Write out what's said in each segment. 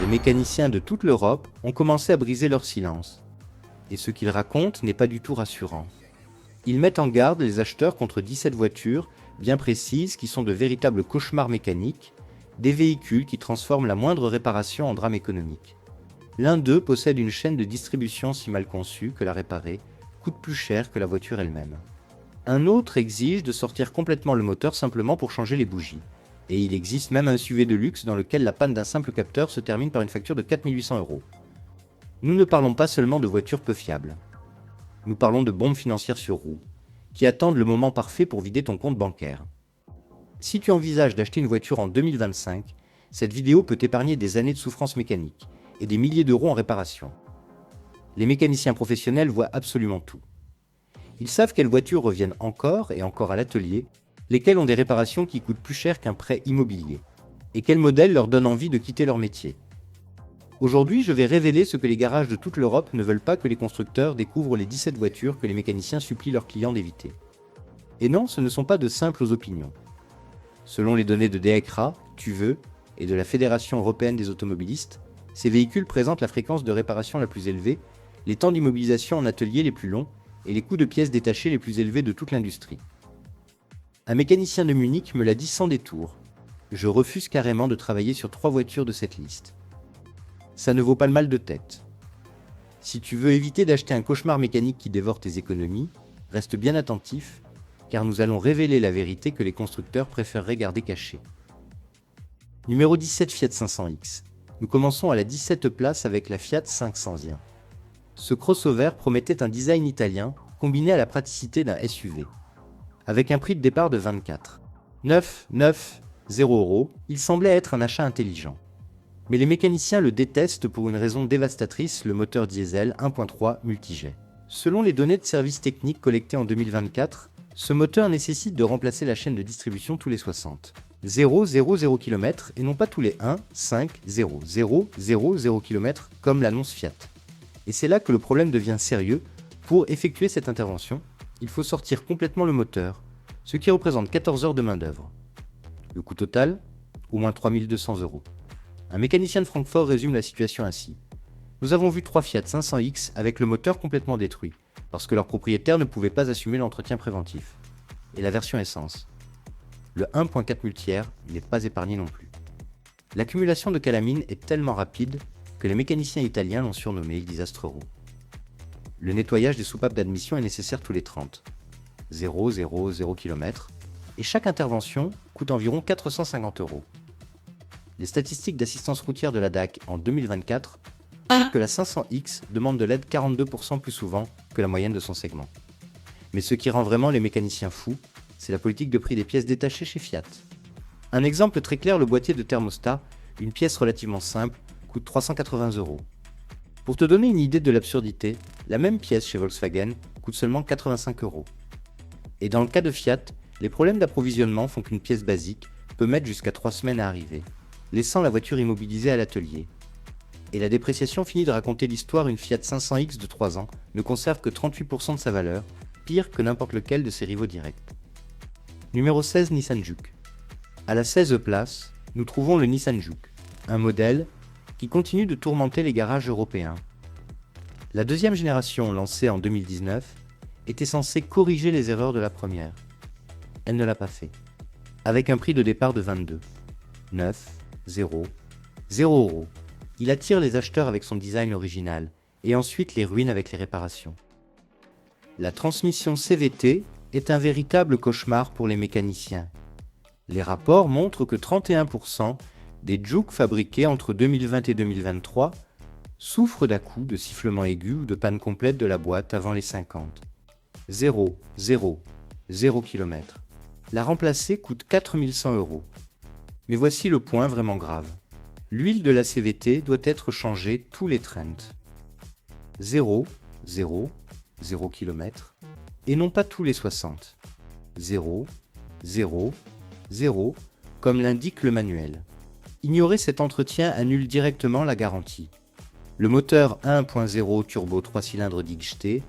Les mécaniciens de toute l'Europe ont commencé à briser leur silence. Et ce qu'ils racontent n'est pas du tout rassurant. Ils mettent en garde les acheteurs contre 17 voitures bien précises qui sont de véritables cauchemars mécaniques, des véhicules qui transforment la moindre réparation en drame économique. L'un d'eux possède une chaîne de distribution si mal conçue que la réparer coûte plus cher que la voiture elle-même. Un autre exige de sortir complètement le moteur simplement pour changer les bougies. Et il existe même un SUV de luxe dans lequel la panne d'un simple capteur se termine par une facture de 4 800 €. Nous ne parlons pas seulement de voitures peu fiables. Nous parlons de bombes financières sur roues, qui attendent le moment parfait pour vider ton compte bancaire. Si tu envisages d'acheter une voiture en 2025, cette vidéo peut t'épargner des années de souffrance mécanique et des milliers d'euros en réparation. Les mécaniciens professionnels voient absolument tout. Ils savent quelles voitures reviennent encore et encore à l'atelier, lesquelles ont des réparations qui coûtent plus cher qu'un prêt immobilier, et quels modèles leur donnent envie de quitter leur métier. Aujourd'hui, je vais révéler ce que les garages de toute l'Europe ne veulent pas que les constructeurs découvrent les 17 voitures que les mécaniciens supplient leurs clients d'éviter. Et non, ce ne sont pas de simples opinions. Selon les données de DECRA, TUVE et de la Fédération européenne des automobilistes, ces véhicules présentent la fréquence de réparation la plus élevée, les temps d'immobilisation en atelier les plus longs et les coûts de pièces détachées les plus élevés de toute l'industrie. Un mécanicien de Munich me l'a dit sans détour. Je refuse carrément de travailler sur 3 voitures de cette liste. Ça ne vaut pas le mal de tête. Si tu veux éviter d'acheter un cauchemar mécanique qui dévore tes économies, reste bien attentif, car nous allons révéler la vérité que les constructeurs préféreraient garder cachée. Numéro 17 Fiat 500X. Nous commençons à la 17e place avec la Fiat 500i. Ce crossover promettait un design italien, combiné à la praticité d'un SUV. Avec un prix de départ de 24 990 €, il semblait être un achat intelligent. Mais les mécaniciens le détestent pour une raison dévastatrice, le moteur diesel 1.3 multijet. Selon les données de service technique collectées en 2024, ce moteur nécessite de remplacer la chaîne de distribution tous les 60 000 km et non pas tous les 1 5 0 0 km comme l'annonce Fiat. Et c'est là que le problème devient sérieux. Pour effectuer cette intervention, il faut sortir complètement le moteur, ce qui représente 14 heures de main-d'œuvre. Le coût total, au moins 3 200 €. Un mécanicien de Francfort résume la situation ainsi. Nous avons vu 3 Fiat 500X avec le moteur complètement détruit, parce que leur propriétaire ne pouvait pas assumer l'entretien préventif. Et la version essence. Le 1.4 multi-air n'est pas épargné non plus. L'accumulation de calamine est tellement rapide que les mécaniciens italiens l'ont surnommé il disastre roux. Le nettoyage des soupapes d'admission est nécessaire tous les 30 0 km et chaque intervention coûte environ 450 €. Les statistiques d'assistance routière de la DAC en 2024 montrent que la 500X demande de l'aide 42% plus souvent que la moyenne de son segment. Mais ce qui rend vraiment les mécaniciens fous, c'est la politique de prix des pièces détachées chez Fiat. Un exemple très clair, le boîtier de thermostat, une pièce relativement simple, coûte 380 €. Pour te donner une idée de l'absurdité, la même pièce chez Volkswagen coûte seulement 85 €. Et dans le cas de Fiat, les problèmes d'approvisionnement font qu'une pièce basique peut mettre jusqu'à 3 semaines à arriver, laissant la voiture immobilisée à l'atelier. Et la dépréciation finit de raconter l'histoire, une Fiat 500X de 3 ans ne conserve que 38% de sa valeur, pire que n'importe lequel de ses rivaux directs. Numéro 16 Nissan Juke. À la 16e place, nous trouvons le Nissan Juke, un modèle qui continue de tourmenter les garages européens. La deuxième génération, lancée en 2019, était censée corriger les erreurs de la première. Elle ne l'a pas fait. Avec un prix de départ de 22 900 €. Il attire les acheteurs avec son design original et ensuite les ruine avec les réparations. La transmission CVT est un véritable cauchemar pour les mécaniciens. Les rapports montrent que 31% des Juke fabriqués entre 2020 et 2023 souffrent d'à-coups, de sifflements aigus ou de panne complète de la boîte avant les 50 0 km. La remplacer coûte 4100 €. Mais voici le point vraiment grave. L'huile de la CVT doit être changée tous les 30 0 km et non pas tous les 60 0 comme l'indique le manuel. Ignorer cet entretien annule directement la garantie. Le moteur 1.0 turbo 3 cylindres d'XT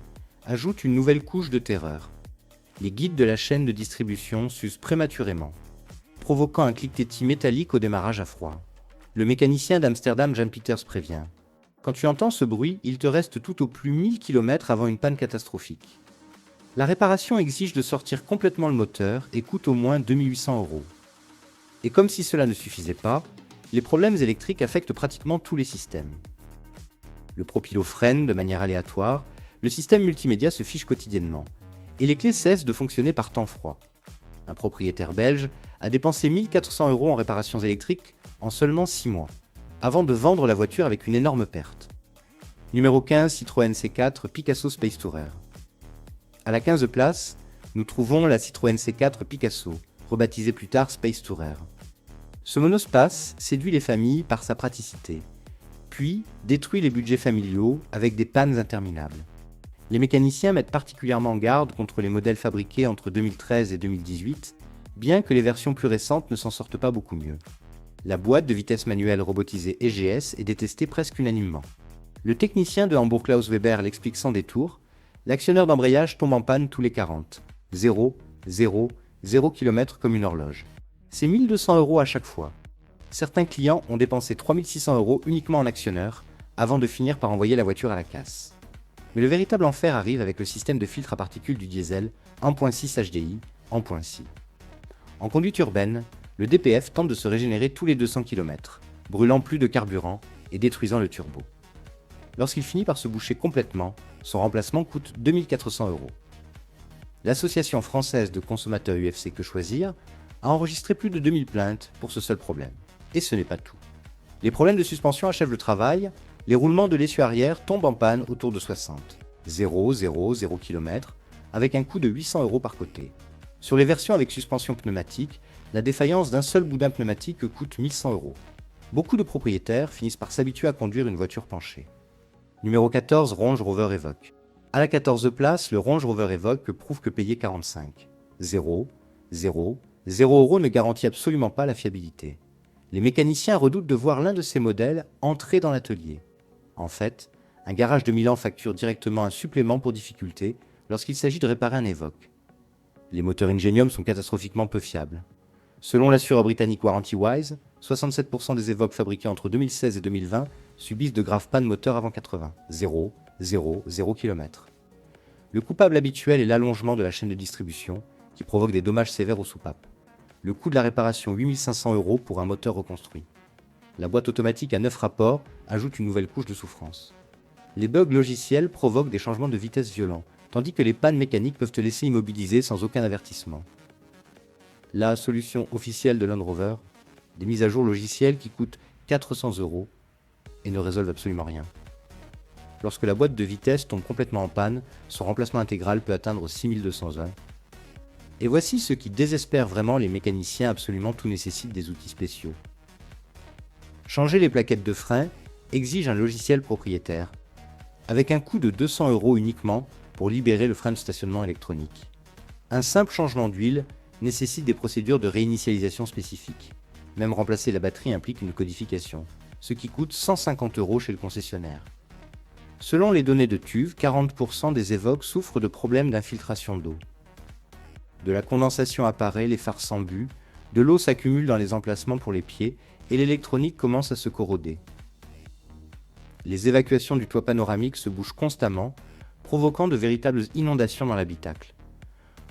ajoute une nouvelle couche de terreur. Les guides de la chaîne de distribution s'usent prématurément, provoquant un cliquetis métallique au démarrage à froid. Le mécanicien d'Amsterdam Jan Peters prévient. Quand tu entends ce bruit, il te reste tout au plus 1000 km avant une panne catastrophique. La réparation exige de sortir complètement le moteur et coûte au moins 2800 €. Et comme si cela ne suffisait pas, les problèmes électriques affectent pratiquement tous les systèmes. Le propylot freine de manière aléatoire, le système multimédia se fiche quotidiennement, et les clés cessent de fonctionner par temps froid. Un propriétaire belge a dépensé 1400 € en réparations électriques en seulement 6 mois, avant de vendre la voiture avec une énorme perte. Numéro 15, Citroën C4 Picasso Space Tourer. À la 15e place, nous trouvons la Citroën C4 Picasso, rebaptisée plus tard Space Tourer. Ce monospace séduit les familles par sa praticité, puis détruit les budgets familiaux avec des pannes interminables. Les mécaniciens mettent particulièrement en garde contre les modèles fabriqués entre 2013 et 2018, bien que les versions plus récentes ne s'en sortent pas beaucoup mieux. La boîte de vitesse manuelle robotisée EGS est détestée presque unanimement. Le technicien de Hamburg Klaus Weber l'explique sans détour, l'actionneur d'embrayage tombe en panne tous les 40. 0, 0, 0 km comme une horloge. C'est 1200 € à chaque fois. Certains clients ont dépensé 3600 € uniquement en actionneur, avant de finir par envoyer la voiture à la casse. Mais le véritable enfer arrive avec le système de filtre à particules du diesel 1.6 HDI, en point .6. En conduite urbaine, le DPF tente de se régénérer tous les 200 km, brûlant plus de carburant et détruisant le turbo. Lorsqu'il finit par se boucher complètement, son remplacement coûte 2400 €. L'association française de consommateurs UFC Que Choisir a enregistré plus de 2000 plaintes pour ce seul problème. Et ce n'est pas tout. Les problèmes de suspension achèvent le travail, les roulements de l'essieu arrière tombent en panne autour de 60. 0, 0, 0 km, avec un coût de 800 € par côté. Sur les versions avec suspension pneumatique, la défaillance d'un seul boudin pneumatique coûte 1100 €. Beaucoup de propriétaires finissent par s'habituer à conduire une voiture penchée. Numéro 14, Range Rover Evoque. À la 14e place, le Range Rover Evoque prouve que payer 45. 0, 0, 0 € ne garantit absolument pas la fiabilité. Les mécaniciens redoutent de voir l'un de ces modèles entrer dans l'atelier. En fait, un garage de Milan facture directement un supplément pour difficulté lorsqu'il s'agit de réparer un Evoque. Les moteurs Ingenium sont catastrophiquement peu fiables. Selon l'assureur britannique WarrantyWise, 67% des Evoques fabriqués entre 2016 et 2020 subissent de graves pannes moteurs avant 80. 0, 0, 0 km. Le coupable habituel est l'allongement de la chaîne de distribution, qui provoque des dommages sévères aux soupapes. Le coût de la réparation 8500 € pour un moteur reconstruit. La boîte automatique à 9 rapports ajoute une nouvelle couche de souffrance. Les bugs logiciels provoquent des changements de vitesse violents, tandis que les pannes mécaniques peuvent te laisser immobilisé sans aucun avertissement. La solution officielle de Land Rover, des mises à jour logicielles qui coûtent 400 € et ne résolvent absolument rien. Lorsque la boîte de vitesse tombe complètement en panne, son remplacement intégral peut atteindre 6200 €. Et voici ce qui désespère vraiment les mécaniciens, absolument tout nécessite des outils spéciaux. Changer les plaquettes de frein exige un logiciel propriétaire, avec un coût de 200 € uniquement pour libérer le frein de stationnement électronique. Un simple changement d'huile nécessite des procédures de réinitialisation spécifiques. Même remplacer la batterie implique une codification, ce qui coûte 150 € chez le concessionnaire. Selon les données de TÜV, 40% des Evoque souffrent de problèmes d'infiltration d'eau. De la condensation apparaît, les phares s'embuent, de l'eau s'accumule dans les emplacements pour les pieds et l'électronique commence à se corroder. Les évacuations du toit panoramique se bouchent constamment, provoquant de véritables inondations dans l'habitacle.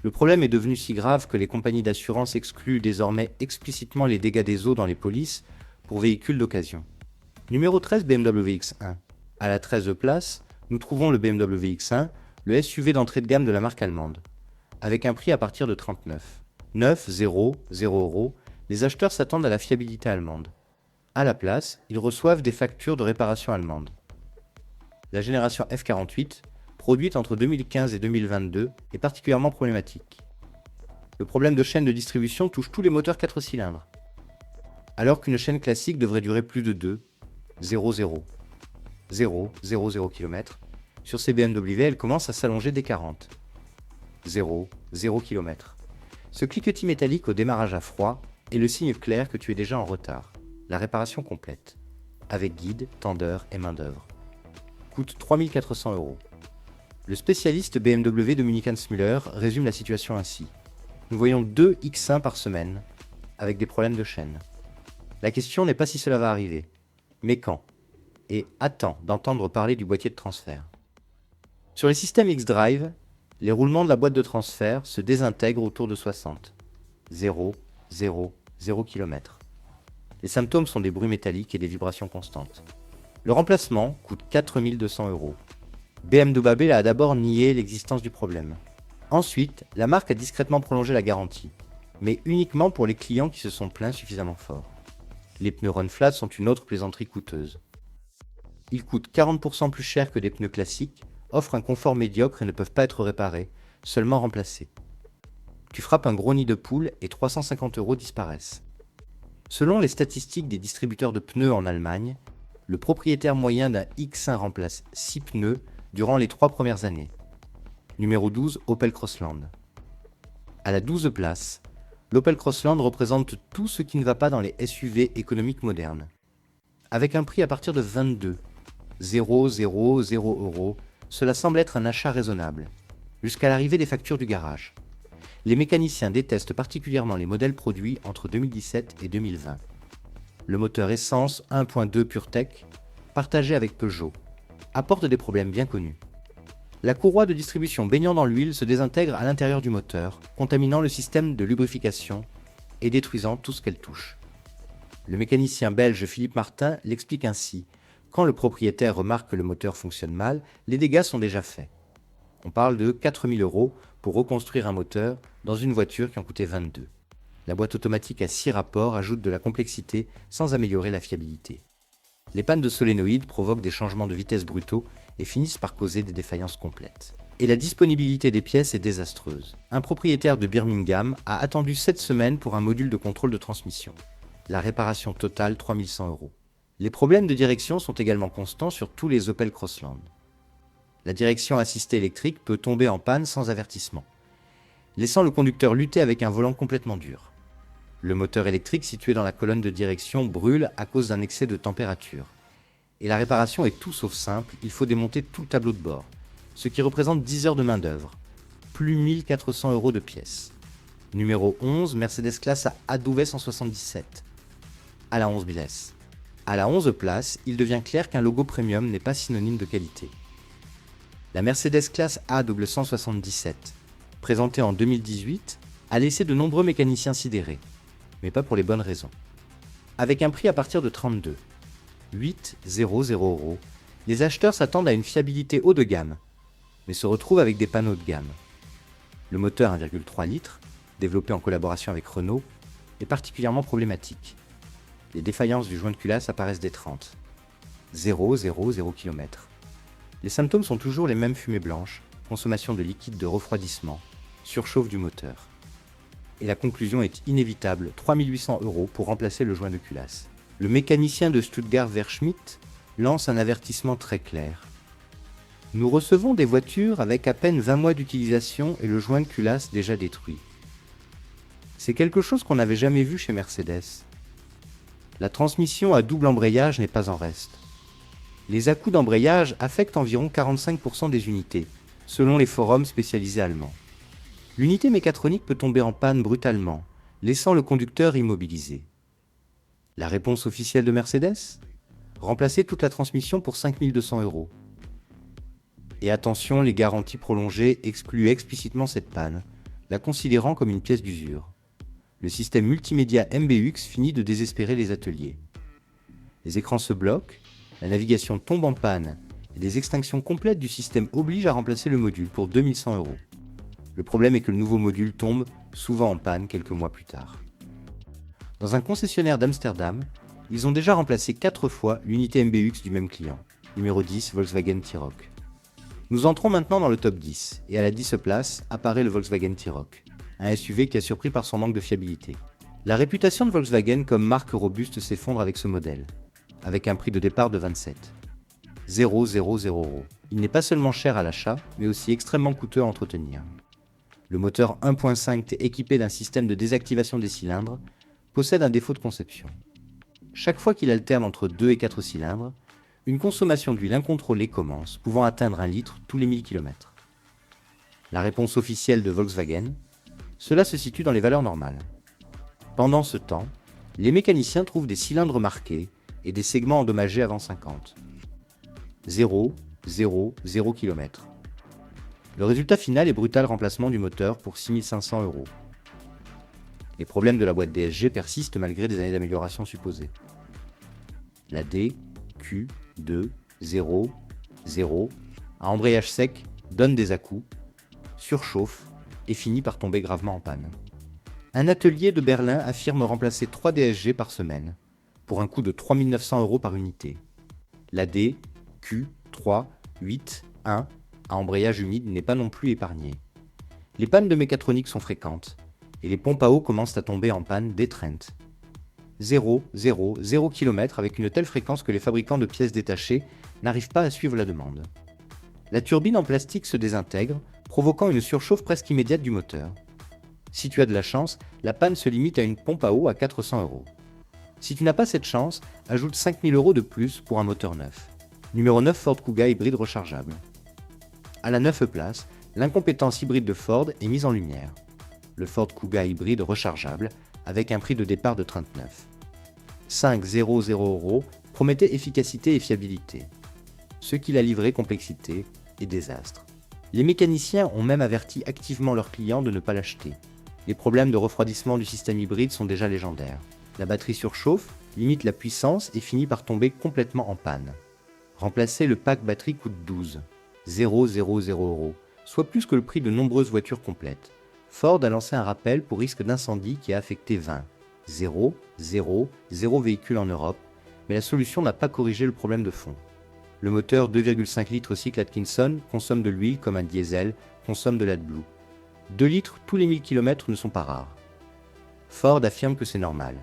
Le problème est devenu si grave que les compagnies d'assurance excluent désormais explicitement les dégâts des eaux dans les polices pour véhicules d'occasion. Numéro 13, BMW X1. À la 13e place, nous trouvons le BMW X1, le SUV d'entrée de gamme de la marque allemande. Avec un prix à partir de 39. 9, 0, 0 €, les acheteurs s'attendent à la fiabilité allemande. À la place, ils reçoivent des factures de réparation allemandes. La génération F48, produite entre 2015 et 2022, est particulièrement problématique. Le problème de chaîne de distribution touche tous les moteurs 4 cylindres, alors qu'une chaîne classique devrait durer plus de 2, 0, 0, 0, 0, 0 km. Sur ces BMW, elle commence à s'allonger dès 40. 0, 0 km. Ce cliquetis métallique au démarrage à froid est le signe clair que tu es déjà en retard. La réparation complète, avec guide, tendeur et main d'œuvre, coûte 3400 €. Le spécialiste BMW Dominique Hansmüller résume la situation ainsi. Nous voyons 2 X1 par semaine, avec des problèmes de chaîne. La question n'est pas si cela va arriver, mais quand. Et attends d'entendre parler du boîtier de transfert. Sur les systèmes X-Drive, les roulements de la boîte de transfert se désintègrent autour de 60. 0, 0, 0 km. Les symptômes sont des bruits métalliques et des vibrations constantes. Le remplacement coûte 4 200 €. BMW a d'abord nié l'existence du problème. Ensuite, la marque a discrètement prolongé la garantie, mais uniquement pour les clients qui se sont plaints suffisamment fort. Les pneus Run Flat sont une autre plaisanterie coûteuse. Ils coûtent 40% plus cher que des pneus classiques, offrent un confort médiocre et ne peuvent pas être réparés, seulement remplacés. Tu frappes un gros nid de poule et 350 € disparaissent. Selon les statistiques des distributeurs de pneus en Allemagne, le propriétaire moyen d'un X1 remplace 6 pneus durant les 3 premières années. Numéro 12, Opel Crossland. À la 12e place, l'Opel Crossland représente tout ce qui ne va pas dans les SUV économiques modernes. Avec un prix à partir de 22, 000 €, cela semble être un achat raisonnable, jusqu'à l'arrivée des factures du garage. Les mécaniciens détestent particulièrement les modèles produits entre 2017 et 2020. Le moteur essence 1.2 PureTech, partagé avec Peugeot, apporte des problèmes bien connus. La courroie de distribution baignant dans l'huile se désintègre à l'intérieur du moteur, contaminant le système de lubrification et détruisant tout ce qu'elle touche. Le mécanicien belge Philippe Martin l'explique ainsi. Quand le propriétaire remarque que le moteur fonctionne mal, les dégâts sont déjà faits. On parle de 4 000 € pour reconstruire un moteur dans une voiture qui en coûtait 22. La boîte automatique à 6 rapports ajoute de la complexité sans améliorer la fiabilité. Les pannes de solénoïdes provoquent des changements de vitesse brutaux et finissent par causer des défaillances complètes. Et la disponibilité des pièces est désastreuse. Un propriétaire de Birmingham a attendu 7 semaines pour un module de contrôle de transmission. La réparation totale 3 100 €. Les problèmes de direction sont également constants sur tous les Opel Crossland. La direction assistée électrique peut tomber en panne sans avertissement, laissant le conducteur lutter avec un volant complètement dur. Le moteur électrique situé dans la colonne de direction brûle à cause d'un excès de température. Et la réparation est tout sauf simple, il faut démonter tout le tableau de bord, ce qui représente 10 heures de main-d'œuvre, plus 1400 € de pièces. Numéro 11, Mercedes Classe ADV 177, à la 11 000 S. À la 11e place, il devient clair qu'un logo premium n'est pas synonyme de qualité. La Mercedes Classe A177, présentée en 2018, a laissé de nombreux mécaniciens sidérés, mais pas pour les bonnes raisons. Avec un prix à partir de 32, 800 €, les acheteurs s'attendent à une fiabilité haut de gamme, mais se retrouvent avec des panneaux de gamme. Le moteur 1,3 litres, développé en collaboration avec Renault, est particulièrement problématique. Les défaillances du joint de culasse apparaissent dès 30. 0 km. Les symptômes sont toujours les mêmes: fumées blanches, consommation de liquide de refroidissement, surchauffe du moteur. Et la conclusion est inévitable, 3 800 € pour remplacer le joint de culasse. Le mécanicien de Stuttgart Verschmidt lance un avertissement très clair. Nous recevons des voitures avec à peine 20 mois d'utilisation et le joint de culasse déjà détruit. C'est quelque chose qu'on n'avait jamais vu chez Mercedes. La transmission à double embrayage n'est pas en reste. Les à-coups d'embrayage affectent environ 45% des unités, selon les forums spécialisés allemands. L'unité mécatronique peut tomber en panne brutalement, laissant le conducteur immobilisé. La réponse officielle de Mercedes ? Remplacer toute la transmission pour 5 200 €. Et attention, les garanties prolongées excluent explicitement cette panne, la considérant comme une pièce d'usure. Le système multimédia MBUX finit de désespérer les ateliers. Les écrans se bloquent, la navigation tombe en panne et des extinctions complètes du système obligent à remplacer le module pour 2100 €. Le problème est que le nouveau module tombe souvent en panne quelques mois plus tard. Dans un concessionnaire d'Amsterdam, ils ont déjà remplacé 4 fois l'unité MBUX du même client. Numéro 10, Volkswagen T-Roc. Nous entrons maintenant dans le top 10, et à la 10e place apparaît le Volkswagen T-Roc, un SUV qui a surpris par son manque de fiabilité. La réputation de Volkswagen comme marque robuste s'effondre avec ce modèle, avec un prix de départ de 27. 000 €. Il n'est pas seulement cher à l'achat, mais aussi extrêmement coûteux à entretenir. Le moteur 1.5 T équipé d'un système de désactivation des cylindres possède un défaut de conception. Chaque fois qu'il alterne entre 2 et 4 cylindres, une consommation d'huile incontrôlée commence, pouvant atteindre 1 litre tous les 1000 km. La réponse officielle de Volkswagen ? Cela se situe dans les valeurs normales. Pendant ce temps, Les mécaniciens trouvent des cylindres marqués et des segments endommagés avant 50. 0, 0, 0 km. Le résultat final est brutal remplacement du moteur pour 6 500 €. Les problèmes de la boîte DSG persistent malgré des années d'amélioration supposées. La D, Q, 2, 0, 0, à embrayage sec, donne des à-coups, surchauffe et finit par tomber gravement en panne. Un atelier de Berlin affirme remplacer 3 DSG par semaine, pour un coût de 3 900 € par unité. La D, Q, 3, 8, 1, à embrayage humide n'est pas non plus épargnée. Les pannes de mécatronique sont fréquentes, et les pompes à eau commencent à tomber en panne dès Trent. 0, 0, 0 km avec une telle fréquence que les fabricants de pièces détachées n'arrivent pas à suivre la demande. La turbine en plastique se désintègre, provoquant une surchauffe presque immédiate du moteur. Si tu as de la chance, la panne se limite à une pompe à eau à 400 €. Si tu n'as pas cette chance, ajoute 5 000 € de plus pour un moteur neuf. Numéro 9, Ford Kuga hybride rechargeable. À la 9e place, l'incompétence hybride de Ford est mise en lumière. Le Ford Kuga hybride rechargeable, avec un prix de départ de 39. 500 € promettait efficacité et fiabilité. Ce qu'il a livré complexité et désastre. Les mécaniciens ont même averti activement leurs clients de ne pas l'acheter. Les problèmes de refroidissement du système hybride sont déjà légendaires. La batterie surchauffe, limite la puissance et finit par tomber complètement en panne. Remplacer le pack batterie coûte 12 000 €, soit plus que le prix de nombreuses voitures complètes. Ford a lancé un rappel pour risque d'incendie qui a affecté 0 véhicules en Europe, mais la solution n'a pas corrigé le problème de fond. Le moteur 2,5 litres cycle Atkinson consomme de l'huile comme un diesel consomme de l'AdBlue. 2 litres tous les 1000 km ne sont pas rares. Ford affirme que c'est normal.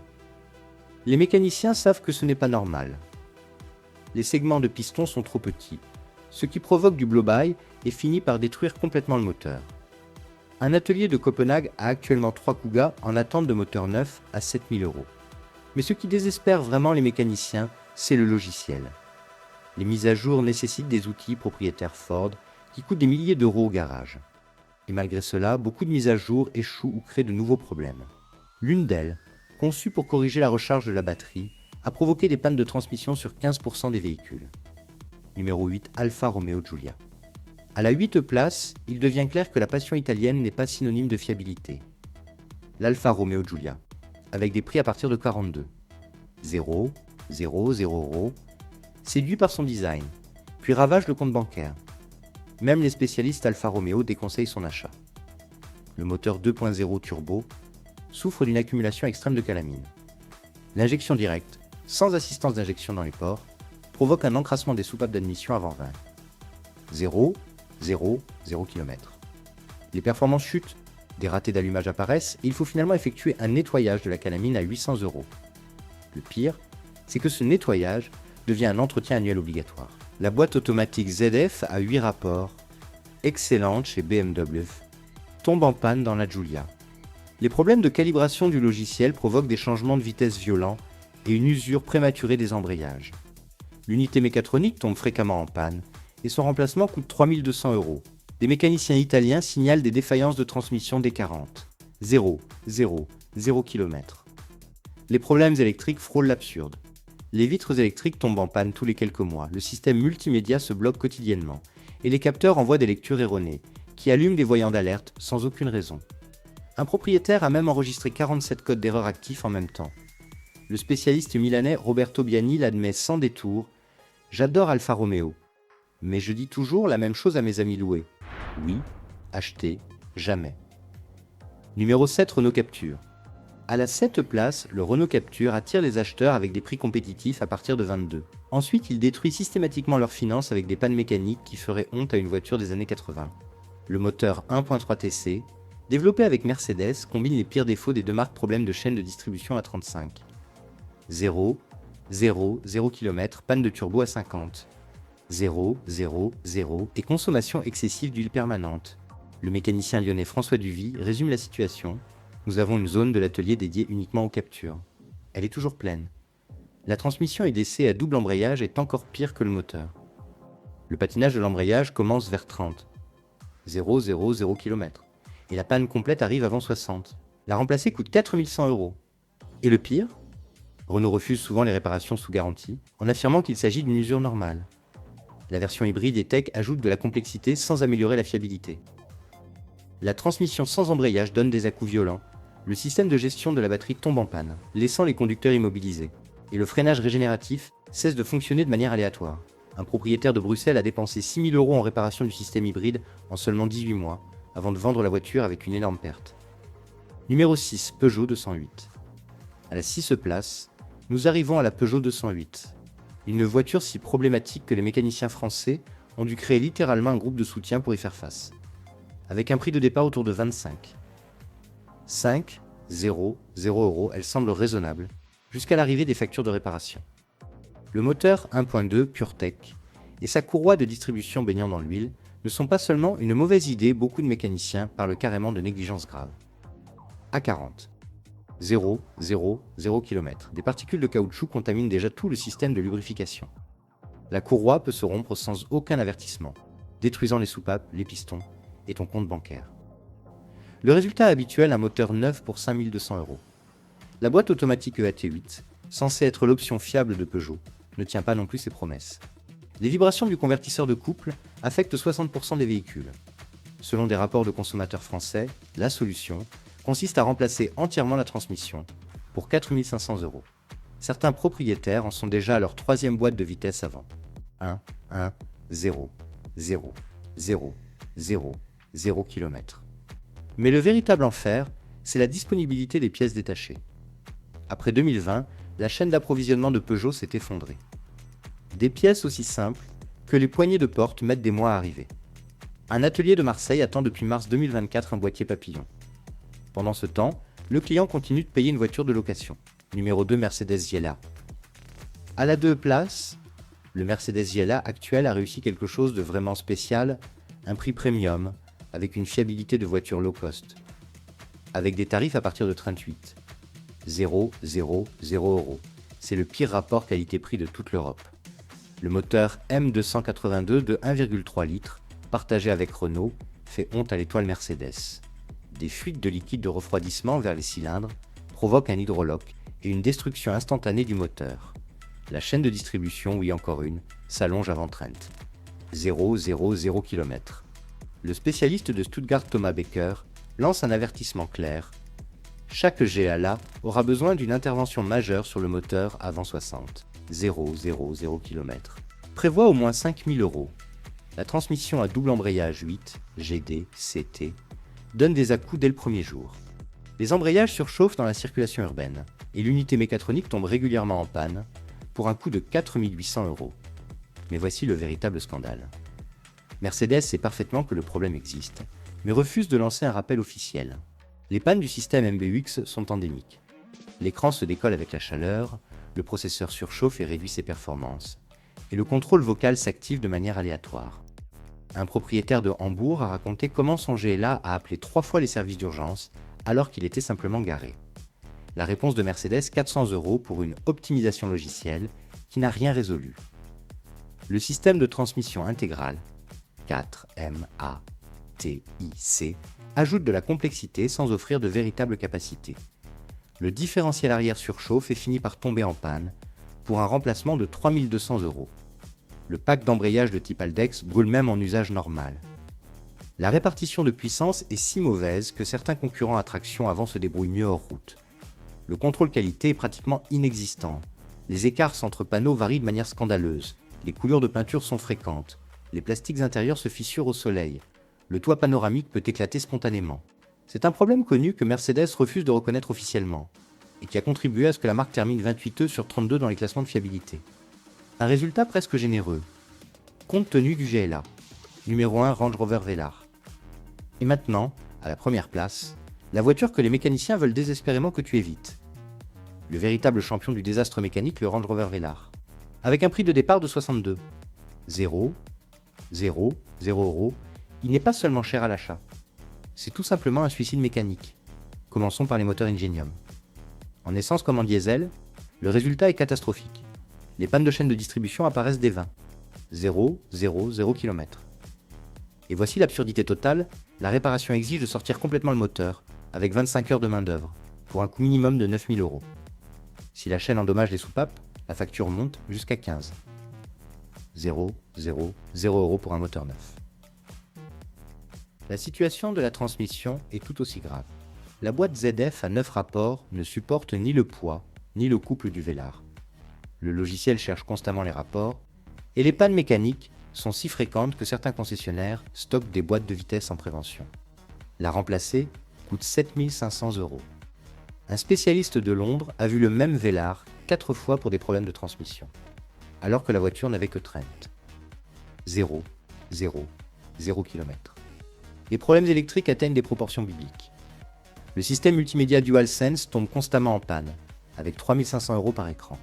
Les mécaniciens savent que ce n'est pas normal. Les segments de piston sont trop petits, ce qui provoque du blow-by et finit par détruire complètement le moteur. Un atelier de Copenhague a actuellement 3 Kuga en attente de moteur neuf à 7 000 €. Mais ce qui désespère vraiment les mécaniciens, c'est le logiciel. Les mises à jour nécessitent des outils propriétaires Ford qui coûtent des milliers d'euros au garage. Et malgré cela, beaucoup de mises à jour échouent ou créent de nouveaux problèmes. L'une d'elles, conçue pour corriger la recharge de la batterie, a provoqué des pannes de transmission sur 15% des véhicules. Numéro 8, Alfa Romeo Giulia. À la 8e place, il devient clair que la passion italienne n'est pas synonyme de fiabilité. L'Alfa Romeo Giulia, avec des prix à partir de 42. 0, 0, 0 €, séduit par son design, puis ravage le compte bancaire. Même les spécialistes Alfa Romeo déconseillent son achat. Le moteur 2.0 turbo souffre d'une accumulation extrême de calamine. L'injection directe, sans assistance d'injection dans les ports, provoque un encrassement des soupapes d'admission avant 20. 0 km. Les performances chutent, des ratés d'allumage apparaissent et il faut finalement effectuer un nettoyage de la calamine à 800 €. Le pire, c'est que ce nettoyage devient un entretien annuel obligatoire. La boîte automatique ZF à 8 rapports, excellente chez BMW, tombe en panne dans la Giulia. Les problèmes de calibration du logiciel provoquent des changements de vitesse violents et une usure prématurée des embrayages. L'unité mécatronique tombe fréquemment en panne et son remplacement coûte 3 200 €. Des mécaniciens italiens signalent des défaillances de transmission D40. 0 km. Les problèmes électriques frôlent l'absurde. Les vitres électriques tombent en panne tous les quelques mois, le système multimédia se bloque quotidiennement, et les capteurs envoient des lectures erronées, qui allument des voyants d'alerte sans aucune raison. Un propriétaire a même enregistré 47 codes d'erreur actifs en même temps. Le spécialiste milanais Roberto Biani l'admet sans détour. J'adore Alfa Romeo, mais je dis toujours la même chose à mes amis loués. Oui, acheter, jamais. Numéro 7, Renault Captur. À la 7e place, le Renault Captur attire les acheteurs avec des prix compétitifs à partir de 22. Ensuite, il détruit systématiquement leurs finances avec des pannes mécaniques qui feraient honte à une voiture des années 80. Le moteur 1.3 TC, développé avec Mercedes, combine les pires défauts des deux marques problèmes de chaîne de distribution à 35. 0 km, panne de turbo à 50. 0 et consommation excessive d'huile permanente. Le mécanicien lyonnais François Duvy résume la situation. Nous avons une zone de l'atelier dédiée uniquement aux captures. Elle est toujours pleine. La transmission et d'essai à double embrayage est encore pire que le moteur. Le patinage de l'embrayage commence vers 30. 0 km. Et la panne complète arrive avant 60. La remplacer coûte 4 100 €. Et le pire, Renault refuse souvent les réparations sous garantie, en affirmant qu'il s'agit d'une usure normale. La version hybride et tech ajoute de la complexité sans améliorer la fiabilité. La transmission sans embrayage donne des à-coups violents, le système de gestion de la batterie tombe en panne, laissant les conducteurs immobilisés, et le freinage régénératif cesse de fonctionner de manière aléatoire. Un propriétaire de Bruxelles a dépensé 6 000 € en réparation du système hybride en seulement 18 mois, avant de vendre la voiture avec une énorme perte. Numéro 6, Peugeot 208. À la 6e place, nous arrivons à la Peugeot 208. Une voiture si problématique que les mécaniciens français ont dû créer littéralement un groupe de soutien pour y faire face. Avec un prix de départ autour de 25. 5, 0, 0 €, elle semble raisonnable, jusqu'à l'arrivée des factures de réparation. Le moteur 1.2 PureTech et sa courroie de distribution baignant dans l'huile ne sont pas seulement une mauvaise idée, beaucoup de mécaniciens parlent carrément de négligence grave. A40. 0, 0, 0 km. Des particules de caoutchouc contaminent déjà tout le système de lubrification. La courroie peut se rompre sans aucun avertissement, détruisant les soupapes, les pistons et ton compte bancaire. Le résultat habituel, un moteur neuf pour 5 200 €. La boîte automatique EAT8, censée être l'option fiable de Peugeot, ne tient pas non plus ses promesses. Les vibrations du convertisseur de couple affectent 60% des véhicules. Selon des rapports de consommateurs français, la solution consiste à remplacer entièrement la transmission pour 4 500 €. Certains propriétaires en sont déjà à leur 3e boîte de vitesse avant. 1, 1, 0, 0, 0, 0, 0 km. Mais le véritable enfer, c'est la disponibilité des pièces détachées. Après 2020, la chaîne d'approvisionnement de Peugeot s'est effondrée. Des pièces aussi simples que les poignées de porte mettent des mois à arriver. Un atelier de Marseille attend depuis mars 2024 un boîtier papillon. Pendant ce temps, le client continue de payer une voiture de location. Numéro 2, Mercedes GLA. À la 2 place, le Mercedes GLA actuel a réussi quelque chose de vraiment spécial, un prix premium, avec une fiabilité de voiture low cost. Avec des tarifs à partir de 38. 0, 0, 0 €. C'est le pire rapport qualité-prix de toute l'Europe. Le moteur M282 de 1,3 litres, partagé avec Renault, fait honte à l'étoile Mercedes. Des fuites de liquide de refroidissement vers les cylindres provoquent un hydrolock et une destruction instantanée du moteur. La chaîne de distribution, oui encore une, s'allonge avant Trent. 0, 0, 0 km. Le spécialiste de Stuttgart Thomas Becker lance un avertissement clair. Chaque GLA aura besoin d'une intervention majeure sur le moteur avant 60. 0, 0, 0 km. Prévoit au moins 5 000 €. La transmission à double embrayage 8, GD, CT, donne des à-coups dès le premier jour. Les embrayages surchauffent dans la circulation urbaine et l'unité mécatronique tombe régulièrement en panne pour un coût de 4 800 €. Mais voici le véritable scandale. Mercedes sait parfaitement que le problème existe, mais refuse de lancer un rappel officiel. Les pannes du système MBUX sont endémiques. L'écran se décolle avec la chaleur, le processeur surchauffe et réduit ses performances, et le contrôle vocal s'active de manière aléatoire. Un propriétaire de Hambourg a raconté comment son GLA a appelé 3 fois les services d'urgence alors qu'il était simplement garé. La réponse de Mercedes, 400 € pour une optimisation logicielle qui n'a rien résolu. Le système de transmission intégrale 4MATIC ajoute de la complexité sans offrir de véritable capacité. Le différentiel arrière surchauffe et finit par tomber en panne pour un remplacement de 3 200 €. Le pack d'embrayage de type Aldex brûle même en usage normal. La répartition de puissance est si mauvaise que certains concurrents à traction avant se débrouillent mieux hors route. Le contrôle qualité est pratiquement inexistant. Les écarts entre panneaux varient de manière scandaleuse. Les coulures de peinture sont fréquentes. Les plastiques intérieurs se fissurent au soleil. Le toit panoramique peut éclater spontanément. C'est un problème connu que Mercedes refuse de reconnaître officiellement et qui a contribué à ce que la marque termine 28e sur 32 dans les classements de fiabilité. Un résultat presque généreux, compte tenu du GLA. Numéro 1, Range Rover Velar. Et maintenant, à la première place, la voiture que les mécaniciens veulent désespérément que tu évites. Le véritable champion du désastre mécanique, le Range Rover Velar. Avec un prix de départ de 62. 0, 0, 0 €, il n'est pas seulement cher à l'achat. C'est tout simplement un suicide mécanique. Commençons par les moteurs Ingenium. En essence comme en diesel, le résultat est catastrophique. Les pannes de chaîne de distribution apparaissent dès 20. 0, 0, 0 km. Et voici l'absurdité totale, la réparation exige de sortir complètement le moteur, avec 25 heures de main d'œuvre, pour un coût minimum de 9 000 €. Si la chaîne endommage les soupapes, la facture monte jusqu'à 15. 0, 0, 0 € pour un moteur neuf. La situation de la transmission est tout aussi grave. La boîte ZF à 9 rapports ne supporte ni le poids, ni le couple du vélard. Le logiciel cherche constamment les rapports, et les pannes mécaniques sont si fréquentes que certains concessionnaires stockent des boîtes de vitesse en prévention. La remplacer coûte 7 500 €. Un spécialiste de Londres a vu le même vélard 4 fois pour des problèmes de transmission, alors que la voiture n'avait que 30. 0, 0, 0 km. Les problèmes électriques atteignent des proportions bibliques. Le système multimédia DualSense tombe constamment en panne, avec 3 500 € par écran.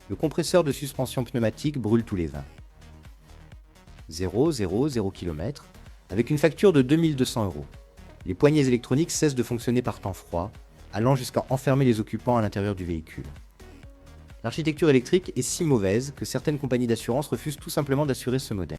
Le compresseur de suspension pneumatique brûle tous les 20. 0, 0, 0 km, avec une facture de 2 200 €. Les poignées électroniques cessent de fonctionner par temps froid, allant jusqu'à enfermer les occupants à l'intérieur du véhicule. L'architecture électrique est si mauvaise que certaines compagnies d'assurance refusent tout simplement d'assurer ce modèle.